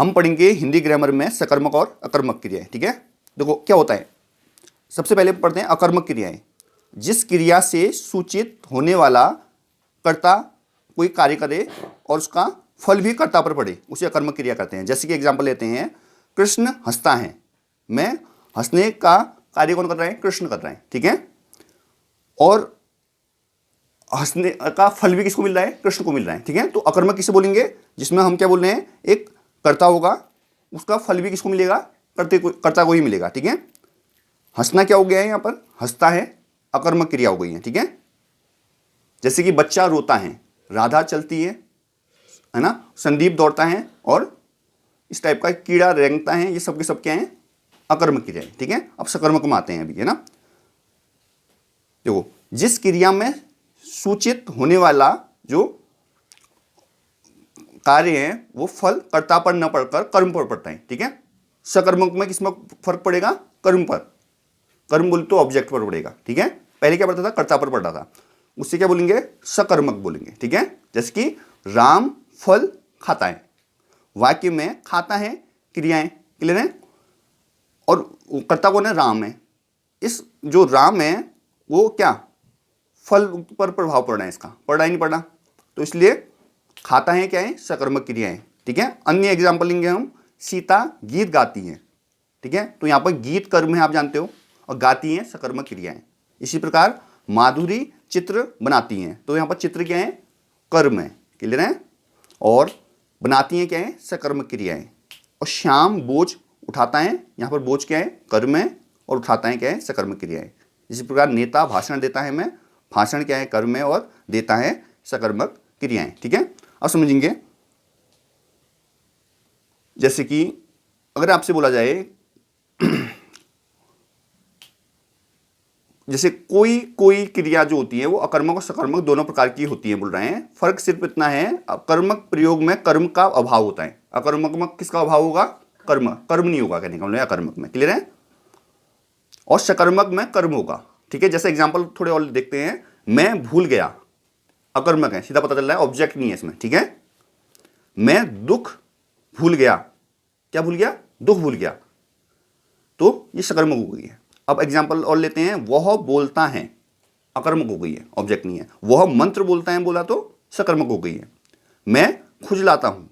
हम पढ़ेंगे हिंदी ग्रामर में सकर्मक और अकर्मक क्रियाएं। ठीक है, देखो क्या होता है। सबसे पहले पढ़ते हैं अकर्मक क्रियाएं। जिस क्रिया से सूचित होने वाला कर्ता कोई कार्य करे और उसका फल भी कर्ता पर पड़े उसे अकर्मक क्रिया कहते हैं। जैसे कि एग्जाम्पल लेते हैं, कृष्ण हंसता है, मैं हंसने का कार्य कौन कर रहा है? कृष्ण कर रहा है। ठीक है, और हंसने का फल भी किसको मिल रहा है? कृष्ण को मिल रहा है। ठीक है, तो अकर्मक किसे बोलेंगे? जिसमें हम क्या बोल रहे हैं, एक कर्ता होगा, उसका फल भी किसको मिलेगा? कर्ता को ही मिलेगा। ठीक है, हंसना क्या हो गया है यहाँ पर? हंसता है, अकर्मक क्रिया हो गई है। ठीक है, जैसे कि बच्चा रोता है, राधा चलती है ना, संदीप दौड़ता है, और इस टाइप का कीड़ा रेंगता है, ये सब के सब क्या है? अकर्मक क्रिया है। ठीक है, अब सकर्मक में आते हैं अभी, है ना। देखो, जिस क्रिया में सूचित होने वाला जो कार्य है वो फल कर्ता पर न पड़कर कर्म पर पड़ता है। ठीक है, सकर्मक में किसमें फर्क पड़ेगा? कर्म पर। कर्म बोले तो ऑब्जेक्ट पर पड़ेगा। ठीक है, पहले क्या पड़ता था? कर्ता पर पड़ता था, उससे क्या बोलेंगे? सकर्मक बोलेंगे। ठीक है, जैसे कि राम फल खाता है, वाक्य में खाता है क्रियाएं, क्लियर है, और कर्ता कौन है? राम है। इस जो राम है वो क्या फल पर प्रभाव पड़ रहा है? इसका पड़ रहा ही नहीं पड़ रहा, तो इसलिए खाता है क्या है? सकर्मक क्रिया है। ठीक है, अन्य एग्जाम्पल लेंगे हम, सीता गीत गाती है। ठीक है, तो यहां पर गीत कर्म है, आप जानते हो, और गाती है सकर्मक क्रिया है। इसी प्रकार माधुरी चित्र बनाती हैं, तो यहां पर चित्र क्या है? कर्म है, क्लियर है, और बनाती हैं क्या है? सकर्मक क्रिया है। और श्याम बोझ उठाता है, यहां पर बोझ क्या है? कर्म है, और उठाता है क्या है? सकर्मक क्रिया है। इसी प्रकार नेता भाषण देता है, मैं भाषण क्या है? कर्म है, और देता है सकर्मक क्रियाएं। ठीक है, अब समझेंगे। जैसे कि अगर आपसे बोला जाए जैसे कोई क्रिया जो होती है वो अकर्मक और सकर्मक दोनों प्रकार की होती है, बोल रहे हैं। फर्क सिर्फ इतना है, अकर्मक प्रयोग में कर्म का अभाव होता है, अकर्मक में किसका अभाव होगा? कर्म नहीं होगा, कहने का मतलब अकर्मक में, क्लियर है, और सकर्मक में कर्म होगा। ठीक है, जैसे एग्जांपल थोड़े और देखते हैं। मैं भूल गया, अकर्मक है, सीधा पता चल रहा है, ऑब्जेक्ट नहीं है इसमें। ठीक है, मैं दुख भूल गया, क्या भूल गया? दुख भूल गया, तो ये सकर्मक हो गई है। अब एग्जांपल और लेते हैं, वह बोलता है, अकर्मक हो गई है, ऑब्जेक्ट नहीं है। वह मंत्र बोलता है, बोला तो सकर्मक हो गई है। मैं खुजलाता हूं,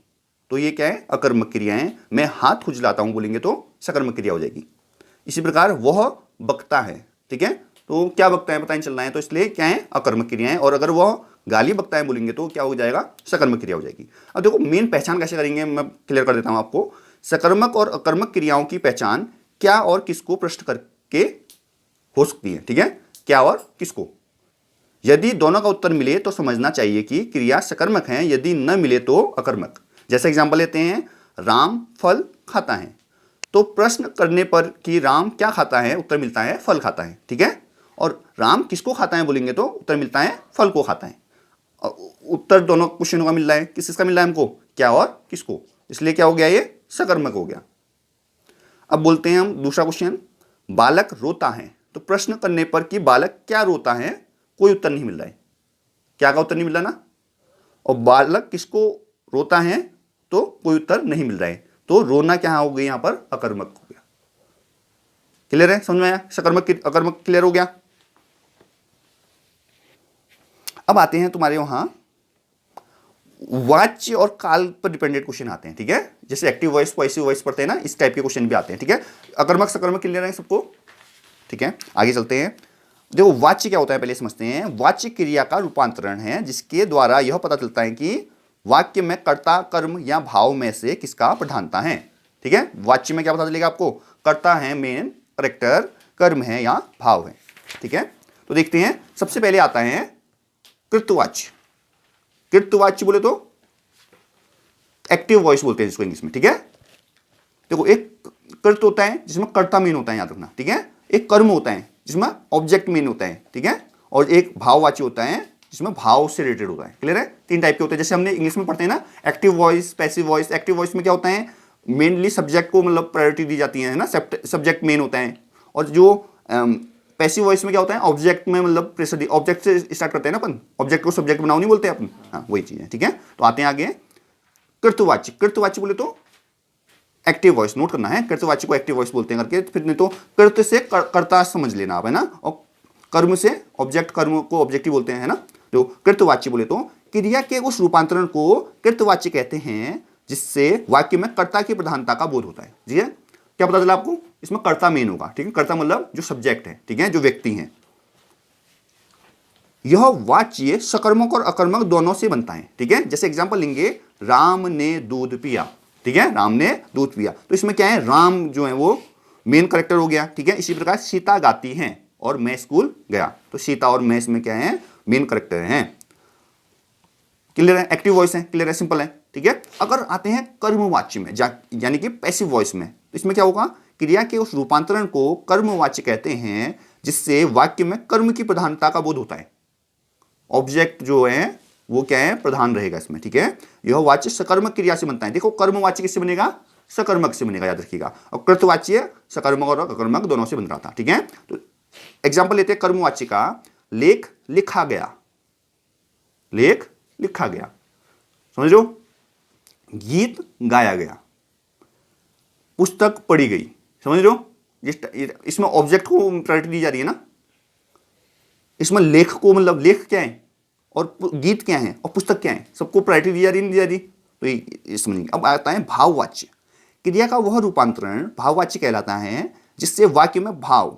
तो ये क्या है? अकर्मक क्रिया है। मैं हाथ खुजलाता हूं बोलेंगे तो सकर्मक क्रिया हो जाएगी। इसी प्रकार वह बकता है, ठीक है, तो क्या बकता है पता नहीं चल रहा है, तो इसलिए क्या है? अकर्मक क्रिया है। और अगर वह गाली बकता है बोलेंगे तो क्या हो जाएगा? सकर्मक क्रिया हो जाएगी। अब देखो मेन पहचान कैसे करेंगे, मैं क्लियर कर देता हूं आपको। सकर्मक और अकर्मक क्रियाओं की पहचान क्या और किसको प्रश्न करके हो सकती है। ठीक है, क्या और किसको। यदि दोनों का उत्तर मिले तो समझना चाहिए कि क्रिया सकर्मक है, यदि न मिले तो अकर्मक। जैसे एग्जांपल लेते हैं, राम फल खाता है, तो प्रश्न करने पर कि राम क्या खाता है, उत्तर मिलता है फल खाता है। ठीक है, और राम किसको खाता है बोलेंगे तो उत्तर मिलता है फल को खाता है। उत्तर दोनों क्वेश्चनों का मिल रहा है, किसका मिल रहा है हमको? क्या और किसको, इसलिए क्या हो गया? ये सकर्मक हो गया। अब बोलते हैं हम दूसरा क्वेश्चन, बालक रोता है, तो प्रश्न करने पर कि बालक क्या रोता है, कोई उत्तर नहीं मिल रहा है, क्या का उत्तर नहीं मिल रहा ना, और बालक किसको रोता है तो कोई उत्तर नहीं मिल रहा है, तो रोना क्या हो गया? यहां पर अकर्मक हो गया। क्लियर है, समझ में आया? सकर्मक अकर्मक क्लियर हो गया। अब आते हैं तुम्हारे वहां वाच्य और काल पर डिपेंडेंट क्वेश्चन आते हैं। ठीक है, जैसे एक्टिव वॉइस पॉसेसिव वॉइस पढ़ते हैं ना, इस टाइप के क्वेश्चन भी आते हैं। ठीक है, अकर्मक सकर्मक क्लियर है सबको? ठीक है, आगे चलते हैं। देखो वाच्य क्या होता है पहले समझते हैं। वाच्य क्रिया का रूपांतरण है जिसके द्वारा यह पता चलता है कि वाक्य में कर्ता, कर्म या भाव में से किसका प्रधानता है। ठीक है, वाच्य में क्या पता चलेगा आपको? कर्ता है मेन करेक्टर, कर्म है या भाव है। ठीक है, तो देखते हैं, सबसे पहले आता है कृतवाच्य। कृतवाच्य बोले तो एक्टिव वॉइस बोलते हैं जिसको इंग्लिश में। ठीक है, देखो एक कृत होता है जिसमें कर्ता मेन होता है, याद रखना। ठीक है, एक कर्म होता है जिसमें ऑब्जेक्ट मेन होता है। ठीक है, और एक भाववाची होता है जिसमें भाव से रिलेटेड होता है। क्लियर है, तीन टाइप के होते हैं। जैसे हमने इंग्लिश में पढ़ते हैं ना, active voice, passive voice. Active voice में क्या होता है? मेनली सब्जेक्ट को मतलब प्रायोरिटी दी जाती है ना, सब्जेक्ट मेन होता है। और जो पैसिव वॉइस में क्या होता है? ऑब्जेक्ट में मतलब प्रेशर, ऑब्जेक्ट से स्टार्ट करते हैं ना अपन, ऑब्जेक्ट को सब्जेक्ट बनाओ नहीं बोलते अपन, हाँ वही चीज है। ठीक है, तो आते हैं आगे कृतवाच्य। कृतवाच्य बोले तो एक्टिव वॉइस नोट करना है, कृतवाची को एक्टिव वॉइस बोलते हैं करके, फिर नहीं तो कृत से कर्ता समझ लेना आप, है ना, और कर्म से ऑब्जेक्ट, कर्म को ऑब्जेक्टिव बोलते हैं, है ना। तो कृतवाची बोले तो क्रिया के उस रूपांतरण को कृतवाची कहते हैं जिससे वाक्य में कर्ता की प्रधानता का बोध होता है। जी है, क्या पता चला आपको, इसमें कर्ता मेन होगा, ठीक है, कर्ता मतलब जो सब्जेक्ट है, ठीक है, जो व्यक्ति है। यह वाच्य सकर्मक और अकर्मक दोनों से बनता है, ठीक है। जैसे एग्जांपल लेंगे, राम ने दूध पिया, ठीक है, राम ने दूध पिया, तो इसमें क्या है, राम जो है वो मेन कैरेक्टर हो गया, ठीक है। इसी प्रकार सीता गाती है और मैं स्कूल गया, तो सीता और मैं इसमें क्या है, मेन कैरेक्टर हैं। क्लियर है, एक्टिव वॉइस है, क्लियर है, सिंपल है, ठीक है। अगर आते हैं कर्मवाच्य में, यानी कि पैसिव वॉइस में, तो इसमें क्या होगा, क्रिया के उस रूपांतरण को कर्मवाच्य कहते हैं जिससे वाक्य में कर्म की प्रधानता का बोध होता है। ऑब्जेक्ट जो है वो क्या है, प्रधान रहेगा इसमें, ठीक है। यह वाच्य सकर्मक क्रिया से बनता है। देखो कर्मवाच्य किससे बनेगा, सकर्मक से बनेगा, याद रखिएगा। और कृतवाच्य सकर्मक और अकर्मक दोनों से बन रहा था, ठीक है। तो एग्जाम्पल लेते हैं कर्मवाच्य का, लेख लिखा गया, लेख लिखा गया, समझ लो, गीत गाया गया, पुस्तक पढ़ी गई, समझ लो। इसमें ऑब्जेक्ट को प्रायोरिटी दी जा रही है ना, इसमें लेख को, मतलब लेख क्या है और गीत क्या है और पुस्तक क्या है, सबको प्रायोरिटी दी जा रही, नहीं दी जा रही, तो ये समझिए। अब आता है भाववाच्य। क्रिया का वह रूपांतरण भाववाच्य कहलाता है जिससे वाक्य में भाव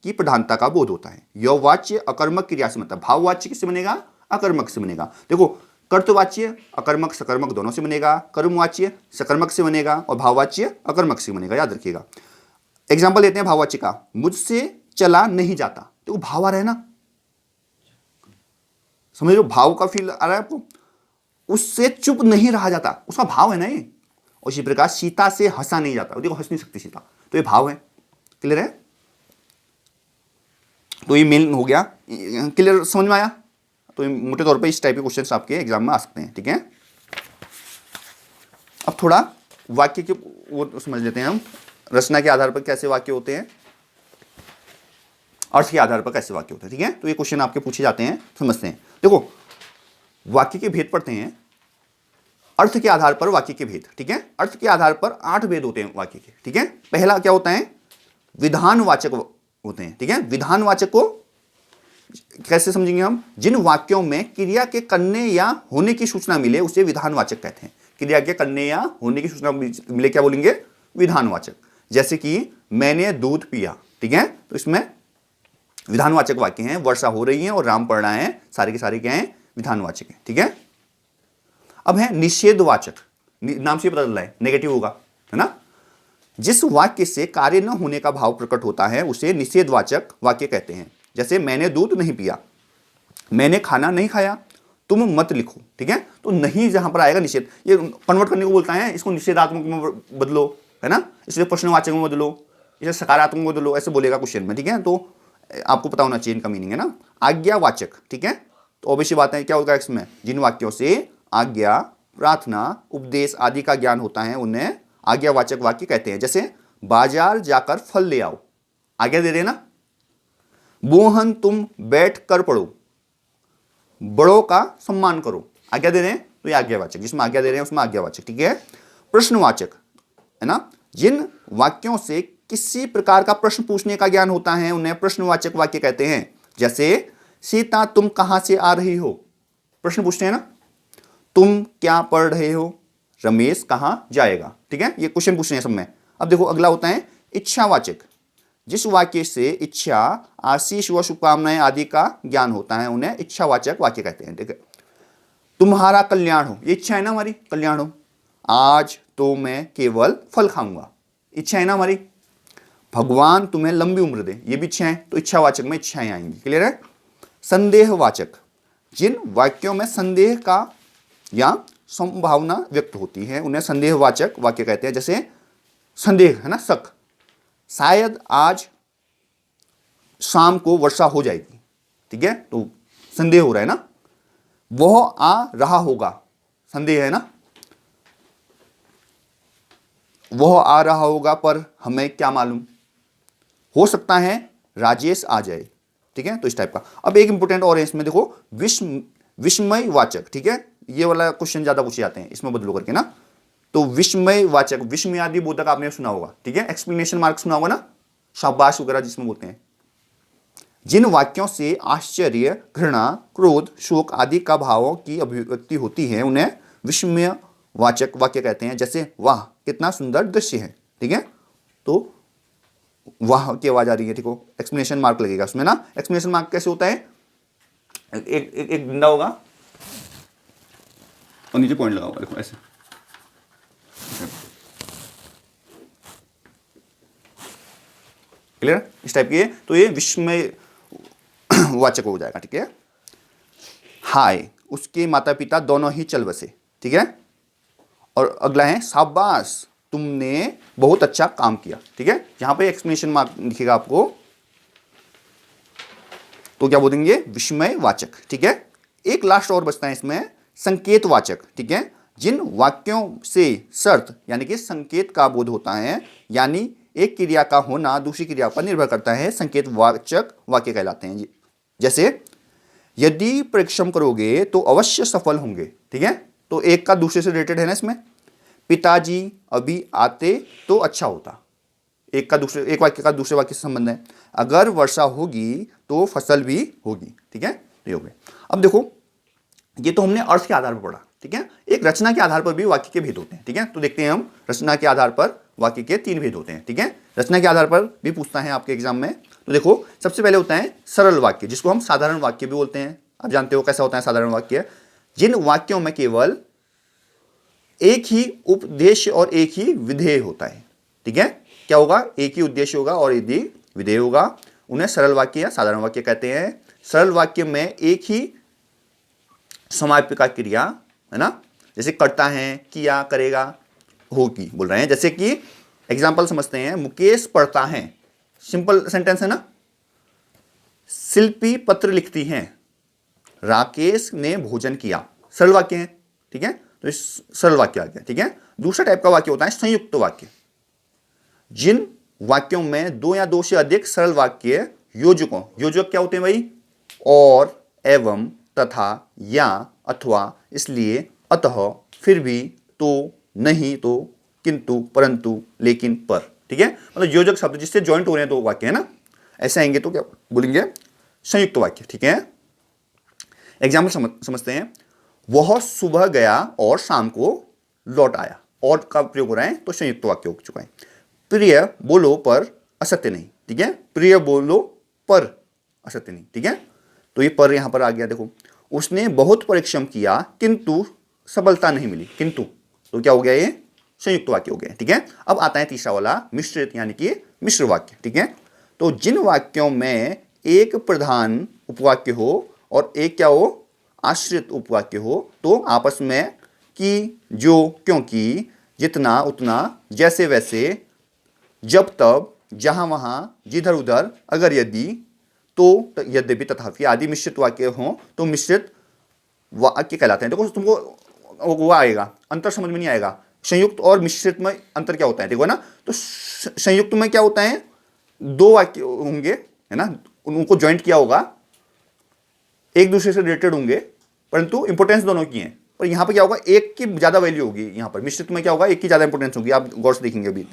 की प्रधानता का बोध होता है। यह वाच्य अकर्मक क्रिया से बनता है। भाववाच्य किससे बनेगा, अकर्मक से बनेगा। देखो कर्तवाच्य अकर्मक सकर्मक दोनों से बनेगा, कर्मवाच्य सकर्मक से बनेगा और भाववाच्य अकर्मक से बनेगा, याद रखिएगा। एग्जाम्पल लेते हैं भाववाच्य का, मुझसे चला नहीं जाता, देखो भाव आ रहा है ना, समझ लो, भाव का फील आ रहा है आपको। उससे चुप नहीं रहा जाता, उसका भाव है ना ये। और इसी प्रकार सीता से हंसा नहीं जाता, देखो हंस नहीं सकती सीता, तो ये भाव है। क्लियर है, तो ये मेन हो गया। क्लियर, समझ में आया। तो मोटे तौर पे इस टाइप के क्वेश्चंस आपके एग्जाम में आ सकते हैं, ठीक है। अब थोड़ा वाक्य के वो समझ लेते हैं हम, रचना के आधार पर कैसे वाक्य होते हैं, अर्थ के आधार पर कैसे वाक्य होते हैं, ठीक है। तो ये क्वेश्चन आपके पूछे जाते हैं, समझते हैं। देखो वाक्य के भेद पढ़ते हैं, अर्थ के आधार पर वाक्य के भेद, ठीक है। अर्थ के आधार पर 8 भेद होते हैं वाक्य के, ठीक है। पहला क्या होता है, विधानवाचक होते हैं, ठीक है। विधानवाचक को कैसे समझेंगे हम, जिन वाक्यों में क्रिया के करने या होने की सूचना मिले उसे विधानवाचक कहते हैं। क्रिया के करने या होने की सूचना मिले क्या बोलेंगे, विधानवाचक। जैसे कि मैंने दूध पिया, ठीक है, तो इसमें विधानवाचक वाक्य हैं, वर्षा हो रही है और राम पढ़ रहा है, सारे के सारे क्या हैं, विधानवाचक हैं, ठीक है। अब है निषेधवाचक, नाम से पता चल रहा है नेगेटिव होगा, है ना। जिस वाक्य से कार्य न होने का भाव प्रकट होता है उसे निषेधवाचक वाक्य कहते हैं। जैसे मैंने दूध नहीं पिया, मैंने खाना नहीं खाया, तुम मत लिखो, ठीक है। तो नहीं जहां पर आएगा निषेध, ये कन्वर्ट करने को बोलता है, इसको निषेधात्मक में बदलो, है ना, इसलिए प्रश्नवाचक में बदलो, इसे सकारात्मक में बदलो, ऐसे बोलेगा क्वेश्चन में, ठीक है। तो आपको पता होना चाहिए इनका मीनिंग, है ना। आज्ञावाचक, ठीक है, तो ऑब्वियसली बात है क्या होगा इसमें, जिन वाक्यों से आज्ञा, प्रार्थना, उपदेश आदि का ज्ञान होता है उन्हें आज्ञावाचक वाक्य कहते हैं। जैसे बाजार जाकर फल ले आओ, आज्ञा दे रहे ना। मोहन तुम बैठ कर पढ़ो, बड़ों का सम्मान करो, आज्ञा दे रहे हैं, तो ये आज्ञावाचक, जिसमें आज्ञा दे रहे हैं उसमें आज्ञावाचक, ठीक है। प्रश्नवाचक, है ना, जिन वाक्यों से किसी प्रकार का प्रश्न पूछने का ज्ञान होता है उन्हें प्रश्नवाचक वाक्य कहते हैं। जैसे सीता तुम कहां से आ रही हो, प्रश्न पूछते हैं ना, तुम क्या पढ़ रहे हो, रमेश कहां जाएगा, ठीक है, ये क्वेश्चन पूछने हैं सब में। अब देखो अगला होता है इच्छावाचक, जिस वाक्य से इच्छा, आशीष व शुभकामनाएं आदि का ज्ञान होता है उन्हें इच्छावाचक वाक्य कहते हैं, ठीक है। तुम्हारा कल्याण हो, ये इच्छा है ना हमारी, कल्याण हो। आज तो मैं केवल फल खाऊंगा, इच्छा है ना हमारी। भगवान तुम्हें लंबी उम्र दे, ये भी इच्छा है, तो इच्छावाचक में इच्छाएं आएंगी, क्लियर है। संदेहवाचक, जिन वाक्यों में संदेह का या संभावना व्यक्त होती है उन्हें संदेहवाचक वाक्य कहते हैं। जैसे संदेह, है ना, शक, शायद आज शाम को वर्षा हो जाएगी, ठीक है, तो संदेह हो रहा है ना। वह आ रहा होगा, संदेह है ना, वह आ रहा होगा पर हमें क्या मालूम, हो सकता है राजेश आ जाए, ठीक है, तो इस टाइप का। अब एक इंपॉर्टेंट और है इसमें, देखो विस्मयवाचक, ठीक है, ये वाला क्वेश्चन ज्यादा पूछे जाते हैं, इसमें बदलो करके ना। तो विस्मय वाचक, विस्मयादि बोधक आपने सुना होगा, ठीक है, एक्सप्लेनेशन मार्क सुना होगा ना, शाबाश वगैरह जिसमें बोलते हैं। जिन वाक्यों से आश्चर्य, घृणा, क्रोध, शोक आदि का भावों की अभिव्यक्ति होती है उन्हें विस्मय वाचक वाक्य कहते हैं। जैसे वाह कितना सुंदर दृश्य है, ठीक है, तो वाह की आवाज आ रही है, ठीक हो, एक्सप्लेनेशन मार्क लगेगा उसमें ना। एक्सप्लेनेशन मार्क कैसे होता है, एक डंडा होगा और नीचे पॉइंट लगा होगा, देखो ऐसे, क्लियर, इस टाइप की है, तो ये विस्मय वाचक हो जाएगा, ठीक है। हाय उसके माता पिता दोनों ही चल बसे, ठीक है। और अगला है शाबाश तुमने बहुत अच्छा काम किया, ठीक है, यहां पे एक्सप्लेनेशन मार्क दिखेगा आपको, तो क्या बोलेंगे, विस्मय वाचक, ठीक है। एक लास्ट और बचता है इसमें, संकेत वाचक, ठीक है। जिन वाक्यों से शर्त यानी कि संकेत का बोध होता है, यानी एक क्रिया का होना दूसरी क्रिया पर निर्भर करता है, संकेत वाचक वाक्य कहलाते हैं। जैसे यदि परिश्रम करोगे तो अवश्य सफल होंगे, ठीक है, तो एक का दूसरे से रिलेटेड है ना इसमें। पिताजी अभी आते तो अच्छा होता, एक वाक्य का दूसरे वाक्य से संबंध है। अगर वर्षा होगी तो फसल भी होगी, ठीक है, ये हो गए। अब देखो ये तो हमने अर्थ के आधार पर पढ़ा, ठीक है, एक रचना के आधार पर भी वाक्य के भेद होते हैं, ठीक है। तो देखते हैं हम रचना के आधार पर वाक्य के 3 भेद होते हैं, ठीक है। रचना के आधार पर भी पूछता है आपके एग्जाम में, तो देखो सबसे पहले होता है सरल वाक्य, जिसको हम साधारण वाक्य भी बोलते हैं। आप जानते हो कैसा होता है साधारण वाक्य, जिन वाक्यों में केवल एक ही उपदेश और एक ही विधेय होता है, ठीक है। क्या होगा, एक ही उद्देश्य होगा और यदि विधेय होगा, उन्हें सरल वाक्य या साधारण वाक्य कहते हैं। सरल वाक्य में एक ही समापिका क्रिया है ना, जैसे करता है, किया, करेगा, होगी बोल रहे हैं। जैसे कि एग्जाम्पल समझते हैं, मुकेश पढ़ता है, सिंपल सेंटेंस है ना। शिल्पी पत्र लिखती हैं, राकेश ने भोजन किया, सरल वाक्य है, ठीक है, तो इस सरल वाक्य आ गया, ठीक है। दूसरा टाइप का वाक्य होता है संयुक्त वाक्य, जिन वाक्यों में 2 या 2 से अधिक सरल वाक्य योजकों, योजक क्या होते हैं भाई, और, एवं, तथा, या, अथवा, इसलिए, अतः, फिर भी, तो, नहीं तो, किंतु, परंतु, लेकिन, पर, ठीक है, मतलब योजक शब्द जिससे ज्वाइंट हो रहे हैं तो वाक्य है ना, ऐसे आएंगे तो क्या बोलेंगे, संयुक्त वाक्य, ठीक है। एग्जाम्पल समझते हैं, वह सुबह गया और शाम को लौट आया, और का प्रयोग हो रहा है तो संयुक्त वाक्य हो चुका है। प्रिय बोलो पर असत्य नहीं, ठीक है, प्रिय बोलो पर असत्य नहीं, ठीक है, तो ये पर यहां पर आ गया। देखो उसने बहुत परिश्रम किया किंतु सफलता नहीं मिली, किंतु, तो क्या हो गया, ये संयुक्त वाक्य हो गया, ठीक है। अब आता है तीसरा वाला मिश्रित यानी कि मिश्र वाक्य, ठीक है। तो जिन वाक्यों में एक प्रधान उपवाक्य हो और एक क्या हो, आश्रित उपवाक्य हो, तो आपस में कि, जो, क्योंकि, जितना, उतना, जैसे वैसे, जब तब, जहां वहां, जिधर उधर, अगर यदि, तो, यद्यपि, तथापि आदि मिश्रित वाक्य हो तो मिश्रित वाक्य कहलाते हैं। देखो तुमको वो आएगा, अंतर समझ में नहीं आएगा, संयुक्त और मिश्रित में अंतर क्या होता है, देखो ना, तो संयुक्त में क्या होता है, 2 वाक्य होंगे है ना, उनको ज्वाइंट किया होगा, एक दूसरे से रिलेटेड होंगे, परंतु इंपोर्टेंस दोनों की है, पर यहां पर क्या होगा, एक की ज्यादा वैल्यू होगी, यहां पर मिश्रित में क्या होगा, एक की ज्यादा इंपोर्टेंस होगी, आप गौर से देखेंगे अभी।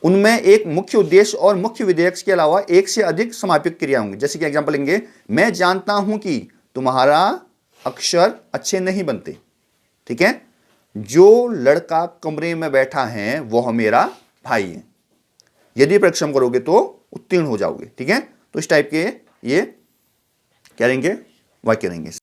उनमें एक मुख्य उद्देश्य और मुख्य विधेयक के अलावा एक से अधिक समापिक क्रिया होंगी। जैसे कि एग्जांपल लेंगे, मैं जानता हूं कि तुम्हारा अक्षर अच्छे नहीं बनते, ठीक है, जो लड़का कमरे में बैठा है वह मेरा भाई है, यदि परिश्रम करोगे तो उत्तीर्ण हो जाओगे, ठीक है। तो इस टाइप के ये क्या रहेंगे, वाक्य रहेंगे।